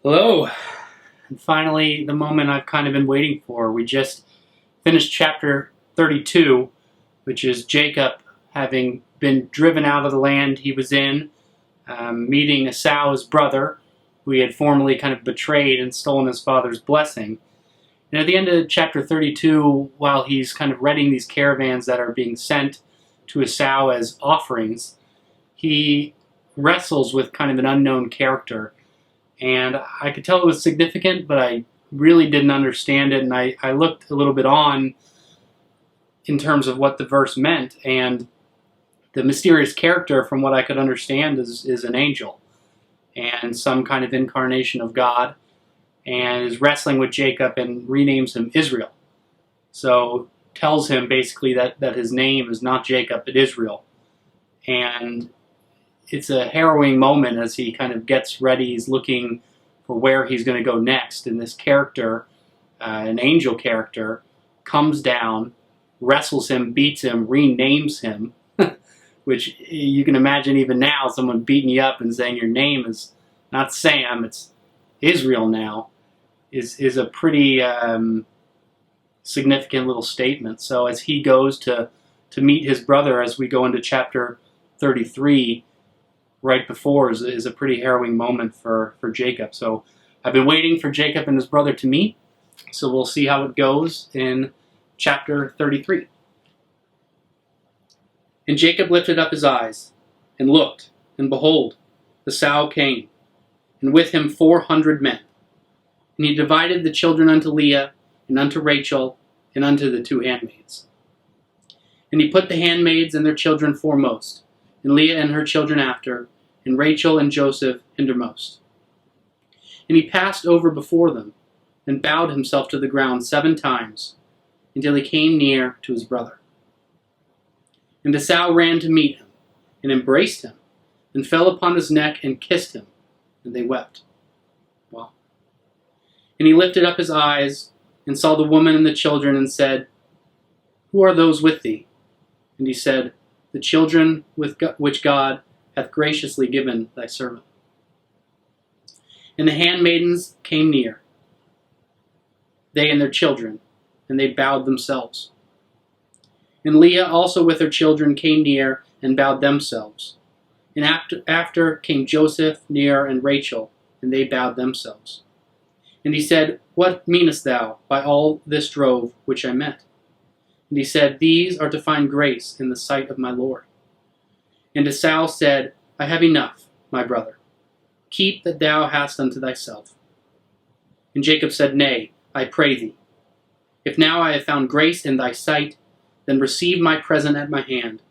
Hello, and finally the moment I've kind of been waiting for. We just finished chapter 32, which is Jacob having been driven out of the land he was in, meeting Esau, his brother, who he had formerly kind of betrayed and stolen his father's blessing. And at the end of chapter 32, while he's kind of reading these caravans that are being sent to Esau as offerings, he wrestles with kind of an unknown character. And I could tell it was significant, but I really didn't understand it. And I looked a little bit on in terms of what the verse meant. And the mysterious character, from what I could understand, is an angel and some kind of incarnation of God, and is wrestling with Jacob and renames him Israel. So tells him basically that his name is not Jacob, but Israel. And it's a harrowing moment as he kind of gets ready. He's looking for where he's going to go next. And this character, an angel character, comes down, wrestles him, beats him, renames him, which you can imagine even now, someone beating you up and saying your name is not Sam, it's Israel now, is a pretty significant little statement. So as he goes to meet his brother, as we go into chapter 33, right before is a pretty harrowing moment for Jacob. So I've been waiting for Jacob and his brother to meet, so we'll see how it goes in chapter 33. And Jacob lifted up his eyes, and looked, and behold, Esau came, and with him 400 men. And he divided the children unto Leah, and unto Rachel, and unto the two handmaids. And he put the handmaids and their children foremost, and Leah and her children after, and Rachel and Joseph hindermost. And he passed over before them, and bowed himself to the ground 7 times, until he came near to his brother. And Esau ran to meet him, and embraced him, and fell upon his neck, and kissed him, and they wept. Wow. And he lifted up his eyes, and saw the woman and the children, and said, Who are those with thee? And he said, The children which God hath graciously given thy servant. And the handmaidens came near, they and their children, and they bowed themselves. And Leah also with her children came near, and bowed themselves. And after came Joseph near, and Rachel, and they bowed themselves. And he said, What meanest thou by all this drove which I met? And he said, These are to find grace in the sight of my Lord. And Esau said, I have enough, my brother. Keep that thou hast unto thyself. And Jacob said, Nay, I pray thee. If now I have found grace in thy sight, then receive my present at my hand.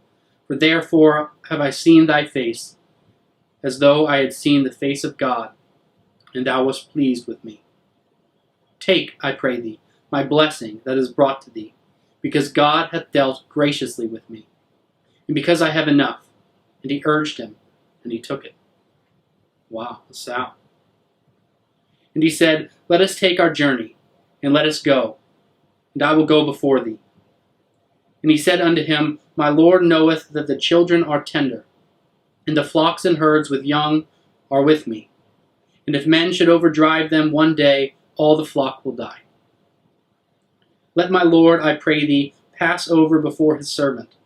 For therefore have I seen thy face, as though I had seen the face of God, and thou wast pleased with me. Take, I pray thee, my blessing that is brought to thee, because God hath dealt graciously with me, and because I have enough. And he urged him, and he took it. Wow, Esau. And he said, Let us take our journey, and let us go, and I will go before thee. And he said unto him, My Lord knoweth that the children are tender, and the flocks and herds with young are with me. And if men should overdrive them one day, all the flock will die. Let my Lord, I pray thee, pass over before his servant,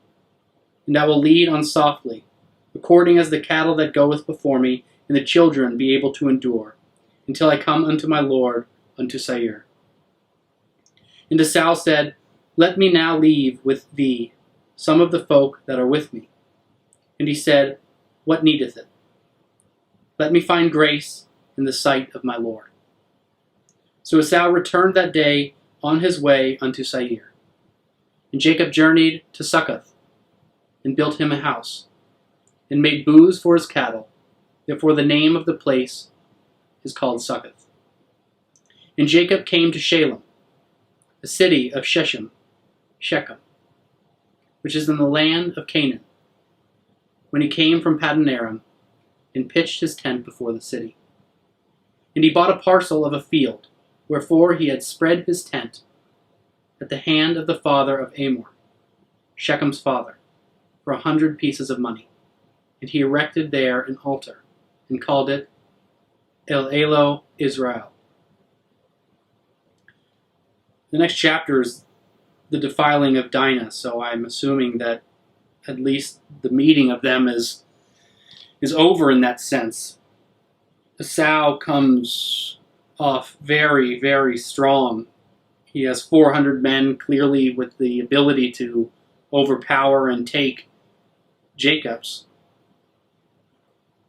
and I will lead on softly, according as the cattle that goeth before me, and the children be able to endure, until I come unto my Lord, unto Seir. And Esau said, Let me now leave with thee some of the folk that are with me. And he said, What needeth it? Let me find grace in the sight of my Lord. So Esau returned that day on his way unto Seir. And Jacob journeyed to Succoth, and built him a house, and made booths for his cattle. Therefore the name of the place is called Succoth. And Jacob came to Shalem, a city of Shechem, which is in the land of Canaan, when he came from Paddan Aram, and pitched his tent before the city. And he bought a parcel of a field, wherefore he had spread his tent at the hand of the father of Amor, Shechem's father, for 100 pieces of money. And he erected there an altar, and called it El Elo Israel. The next chapter is the defiling of Dinah, so I'm assuming that at least the meeting of them is over in that sense. Esau comes off very, very strong. He has 400 men, clearly with the ability to overpower and take Jacob's.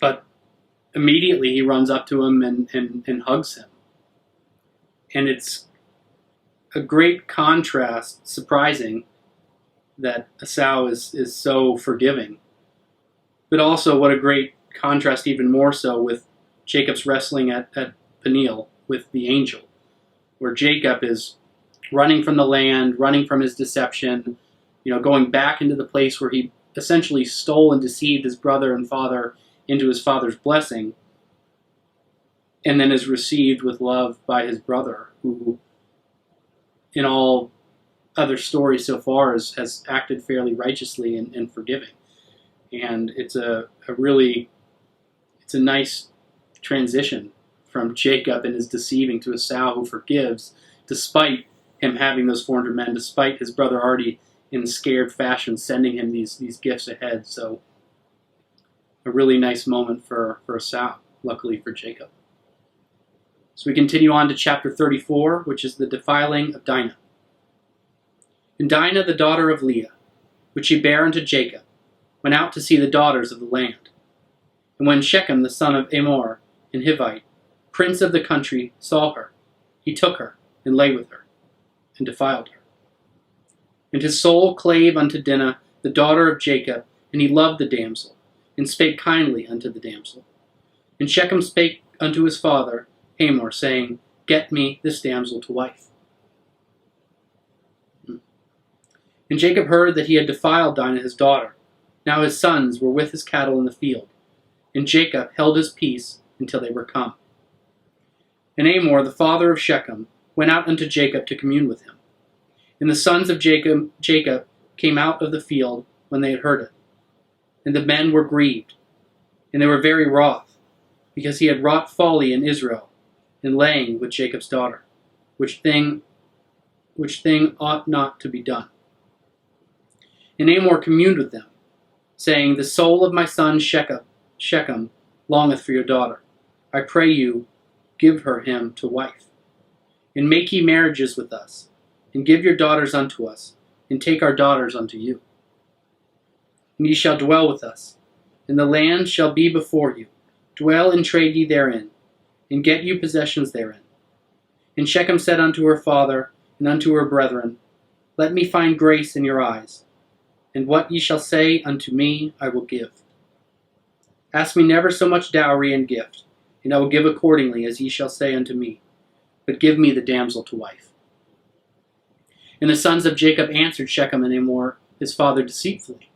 But immediately he runs up to him and hugs him. And it's a great contrast, surprising, that Esau is so forgiving. But also what a great contrast, even more so, with Jacob's wrestling at Peniel with the angel, where Jacob is running from the land, running from his deception, going back into the place where he essentially stole and deceived his brother and father into his father's blessing, and then is received with love by his brother, who, in all other stories so far, has acted fairly righteously and forgiving. And it's a nice transition from Jacob and his deceiving to Esau, who forgives, despite him having those 400 men, despite his brother already in scared fashion sending him these gifts ahead. So a really nice moment for Esau, luckily for Jacob. So we continue on to chapter 34, which is the defiling of Dinah. And Dinah, the daughter of Leah, which she bare unto Jacob, went out to see the daughters of the land. And when Shechem, the son of Hamor, an Hivite, prince of the country, saw her, he took her, and lay with her, and defiled her. And his soul clave unto Dinah, the daughter of Jacob, and he loved the damsel, and spake kindly unto the damsel. And Shechem spake unto his father, Hamor, saying, Get me this damsel to wife. And Jacob heard that he had defiled Dinah his daughter. Now his sons were with his cattle in the field. And Jacob held his peace until they were come. And Hamor, the father of Shechem, went out unto Jacob to commune with him. And the sons of Jacob came out of the field when they had heard it. And the men were grieved, and they were very wroth, because he had wrought folly in Israel, in laying with Jacob's daughter, which thing ought not to be done. And Hamor communed with them, saying, The soul of my son Shechem longeth for your daughter. I pray you, give her him to wife. And make ye marriages with us, and give your daughters unto us, and take our daughters unto you. And ye shall dwell with us, and the land shall be before you. Dwell and trade ye therein, and get you possessions therein. And Shechem said unto her father, and unto her brethren, Let me find grace in your eyes, and what ye shall say unto me I will give. Ask me never so much dowry and gift, and I will give accordingly as ye shall say unto me. But give me the damsel to wife. And the sons of Jacob answered Shechem and Hamor his father deceitfully,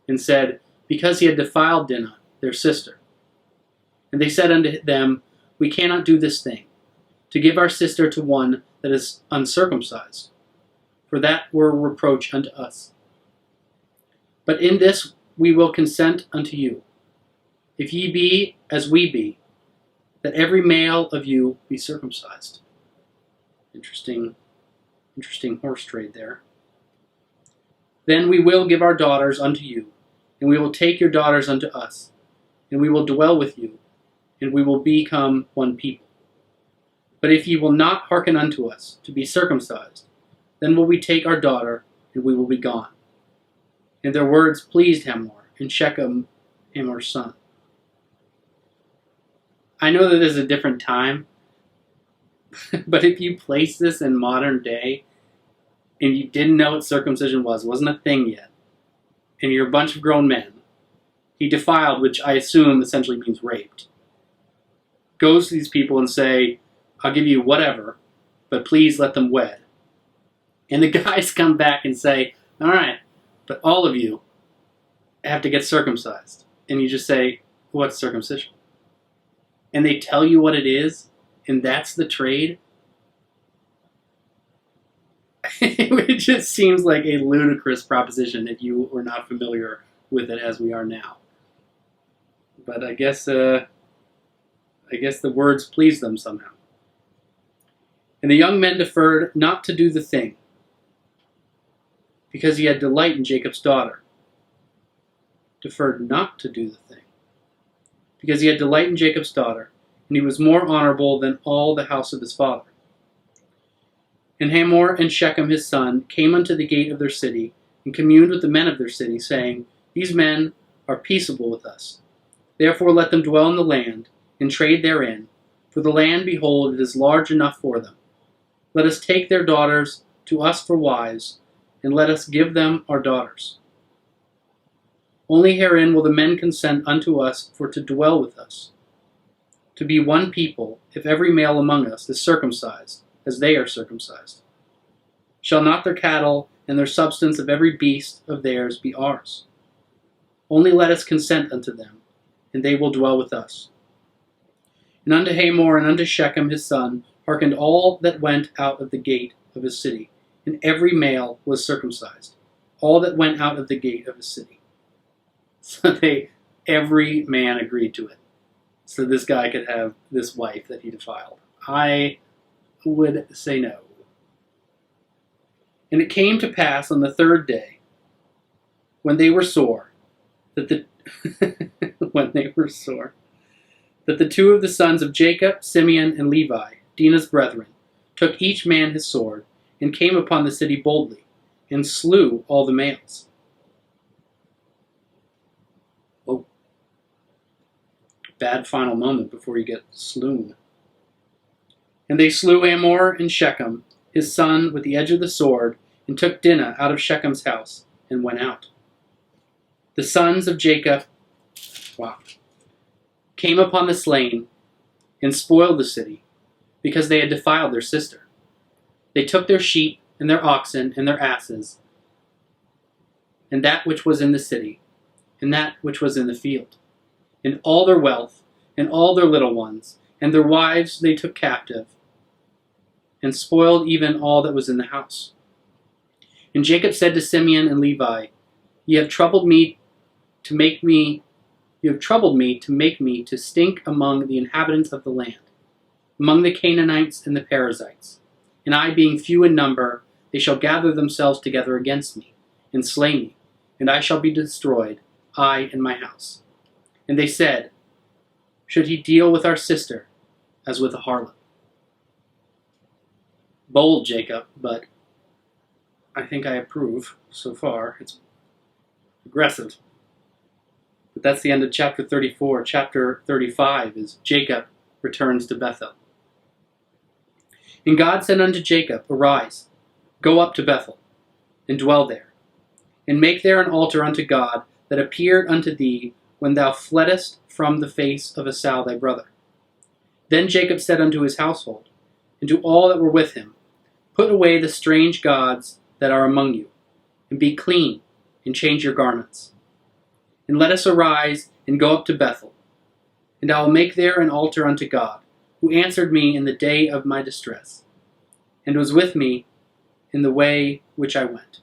and said, Because he had defiled Dinah, their sister. And they said unto them, We cannot do this thing, to give our sister to one that is uncircumcised, for that were reproach unto us. But in this we will consent unto you, if ye be as we be, that every male of you be circumcised. Interesting horse trade there. Then we will give our daughters unto you, and we will take your daughters unto us, and we will dwell with you, and we will become one people. But if ye will not hearken unto us, to be circumcised, then will we take our daughter, and we will be gone. And their words pleased Hamor, and Shechem, Hamor's son. I know that this is a different time, but if you place this in modern day, and you didn't know what circumcision was, it wasn't a thing yet, and you're a bunch of grown men, he defiled, which I assume essentially means raped, goes to these people and say, I'll give you whatever, but please let them wed. And the guys come back and say, all right, but all of you have to get circumcised. And you just say, what's circumcision? And they tell you what it is, and that's the trade. It just seems like a ludicrous proposition if you were not familiar with it as we are now. But I guess I guess the words pleased them somehow. And the young men deferred not to do the thing, because he had delight in Jacob's daughter. Deferred not to do the thing, because he had delight in Jacob's daughter, and he was more honorable than all the house of his father. And Hamor and Shechem his son came unto the gate of their city, and communed with the men of their city, saying, These men are peaceable with us. Therefore let them dwell in the land, and trade therein, for the land, behold, it is large enough for them. Let us take their daughters to us for wives, and let us give them our daughters. Only herein will the men consent unto us for to dwell with us, to be one people, if every male among us is circumcised, as they are circumcised. Shall not their cattle and their substance of every beast of theirs be ours? Only let us consent unto them, and they will dwell with us. And unto Hamor and unto Shechem his son hearkened all that went out of the gate of his city, and every male was circumcised, all that went out of the gate of his city. So every man agreed to it, so this guy could have this wife that he defiled. I would say no. And it came to pass on the third day, when they were sore, that the two of the sons of Jacob, Simeon, and Levi, Dinah's brethren, took each man his sword, and came upon the city boldly, and slew all the males. Oh, bad final moment before you get slain. And they slew Hamor and Shechem, his son, with the edge of the sword, and took Dinah out of Shechem's house, and went out. The sons of Jacob, came upon the slain, and spoiled the city, because they had defiled their sister. They took their sheep, and their oxen, and their asses, and that which was in the city, and that which was in the field, and all their wealth, and all their little ones, and their wives they took captive, and spoiled even all that was in the house. And Jacob said to Simeon and Levi, Ye have troubled me to make me to stink among the inhabitants of the land, among the Canaanites and the Perizzites. And I, being few in number, they shall gather themselves together against me, and slay me, and I shall be destroyed, I and my house. And they said, Should he deal with our sister as with a harlot? Bold, Jacob, but I think I approve so far. It's aggressive. But that's the end of chapter 34. Chapter 35 is Jacob returns to Beth-el. And God said unto Jacob, Arise, go up to Beth-el, and dwell there, and make there an altar unto God that appeared unto thee when thou fleddest from the face of Esau thy brother. Then Jacob said unto his household, and to all that were with him, Put away the strange gods that are among you, and be clean, and change your garments. And let us arise, and go up to Beth-el, and I will make there an altar unto God, who answered me in the day of my distress, and was with me in the way which I went.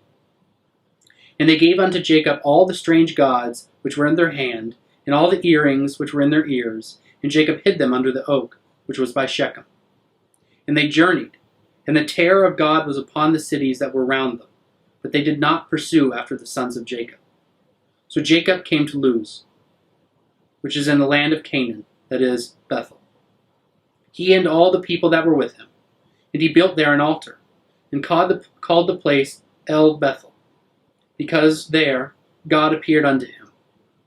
And they gave unto Jacob all the strange gods which were in their hand, and all the earrings which were in their ears, and Jacob hid them under the oak which was by Shechem. And they journeyed, and the terror of God was upon the cities that were round them, but they did not pursue after the sons of Jacob. So Jacob came to Luz, which is in the land of Canaan, that is, Beth-el. He and all the people that were with him, and he built there an altar, and called the place El Beth-el, because there God appeared unto him,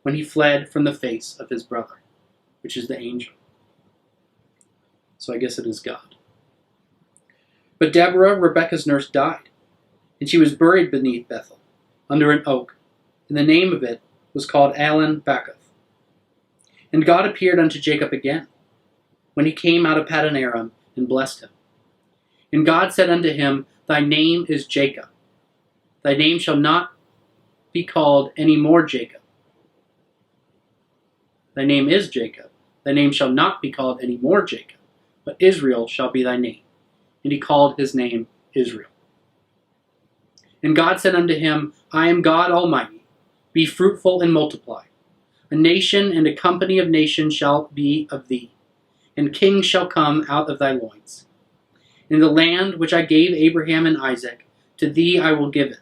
when he fled from the face of his brother, which is the angel. So I guess it is God. But Deborah, Rebekah's nurse, died, and she was buried beneath Beth-el, under an oak, and the name of it was called Allen Bacuth. And God appeared unto Jacob again, when he came out of Paddan Aram, and blessed him. And God said unto him, Thy name is Jacob. Thy name shall not be called any more Jacob. Thy name is Jacob. Thy name shall not be called any more Jacob, but Israel shall be thy name. And he called his name Israel. And God said unto him, I am God Almighty. Be fruitful and multiply. A nation and a company of nations shall be of thee, and kings shall come out of thy loins. In the land which I gave Abraham and Isaac, to thee I will give it,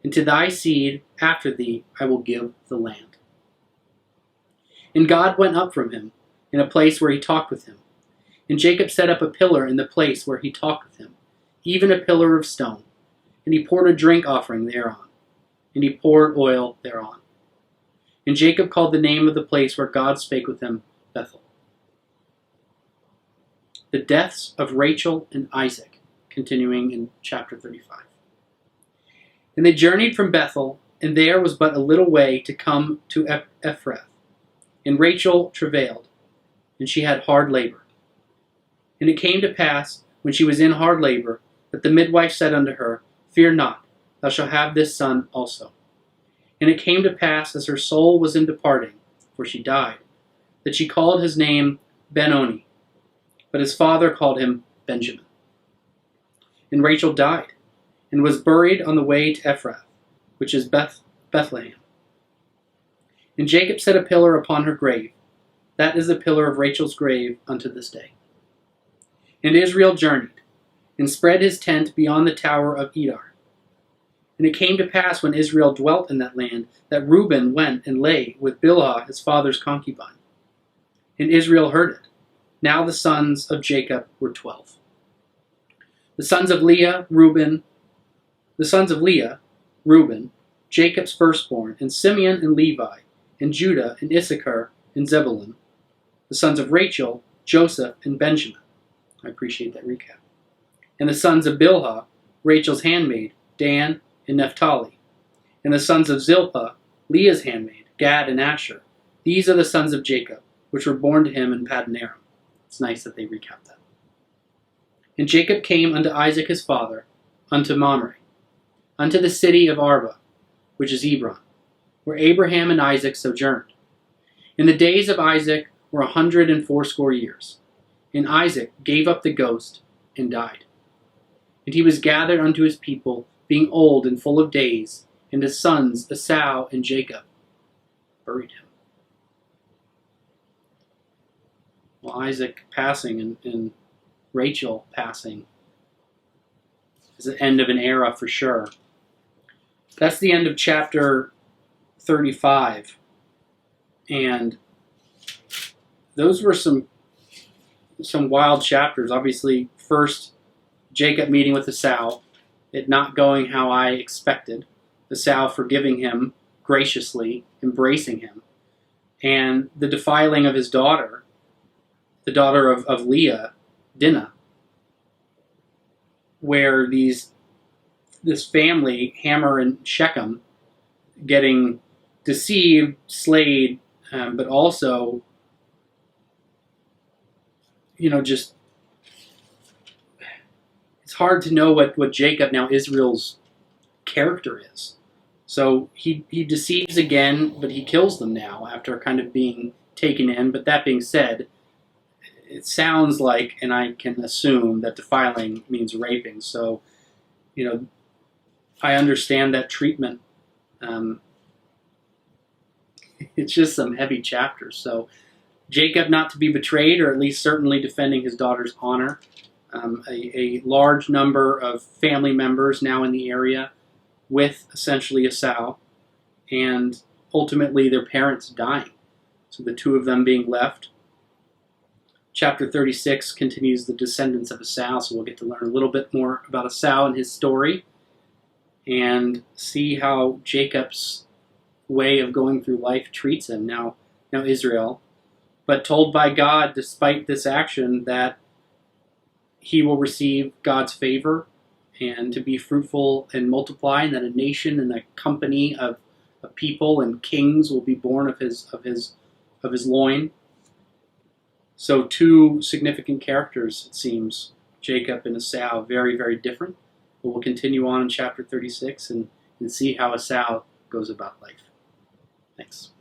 and to thy seed after thee I will give the land. And God went up from him in a place where he talked with him. And Jacob set up a pillar in the place where he talked with him, even a pillar of stone. And he poured a drink offering thereon, and he poured oil thereon. And Jacob called the name of the place where God spake with him, Beth-el. The deaths of Rachel and Isaac, continuing in chapter 35. And they journeyed from Beth-el, and there was but a little way to come to Ephrath. And Rachel travailed, and she had hard labor. And it came to pass, when she was in hard labor, that the midwife said unto her, Fear not, thou shalt have this son also. And it came to pass, as her soul was in departing, for she died, that she called his name Benoni, but his father called him Benjamin. And Rachel died, and was buried on the way to Ephrath, which is Bethlehem. And Jacob set a pillar upon her grave. That is the pillar of Rachel's grave unto this day. And Israel journeyed, and spread his tent beyond the tower of Edar. And it came to pass, when Israel dwelt in that land, that Reuben went and lay with Bilhah his father's concubine. And Israel heard it. Now the sons of Jacob were 12. The sons of Leah, Reuben, Jacob's firstborn, and Simeon and Levi, and Judah and Issachar and Zebulun. The sons of Rachel, Joseph and Benjamin. I appreciate that recap. And the sons of Bilhah, Rachel's handmaid, Dan and Naphtali. And the sons of Zilpah, Leah's handmaid, Gad and Asher. These are the sons of Jacob, which were born to him in Paddan Aram. It's nice that they recap that. And Jacob came unto Isaac his father, unto Mamre, unto the city of Arba, which is Hebron, where Abraham and Isaac sojourned. In the days of Isaac were 180 years. And Isaac gave up the ghost and died. And he was gathered unto his people, being old and full of days, and his sons Esau and Jacob buried him. Well, Isaac passing and Rachel passing is the end of an era for sure. That's the end of chapter 35. And those were some wild chapters. Obviously, first, Jacob meeting with Esau, it not going how I expected. Esau forgiving him graciously, embracing him. And the defiling of his daughter, the daughter of Leah, Dinah, where this family, Hamor and Shechem, getting deceived, slayed, but also, just it's hard to know what Jacob, now Israel's character is. So he deceives again, but he kills them now after kind of being taken in. But that being said, it sounds like, and I can assume, that defiling means raping. So, I understand that treatment. It's just some heavy chapters. So Jacob not to be betrayed, or at least certainly defending his daughter's honor. A large number of family members now in the area with essentially Esau, and ultimately their parents dying. So the two of them being left. Chapter 36 continues the descendants of Esau, so we'll get to learn a little bit more about Esau and his story, and see how Jacob's way of going through life treats him, now Israel, but told by God, despite this action, that he will receive God's favor and to be fruitful and multiply, and that a nation and a company of people and kings will be born of his loin. So two significant characters, it seems, Jacob and Esau, very, very different. But we'll continue on in chapter 36 and see how Esau goes about life. Thanks.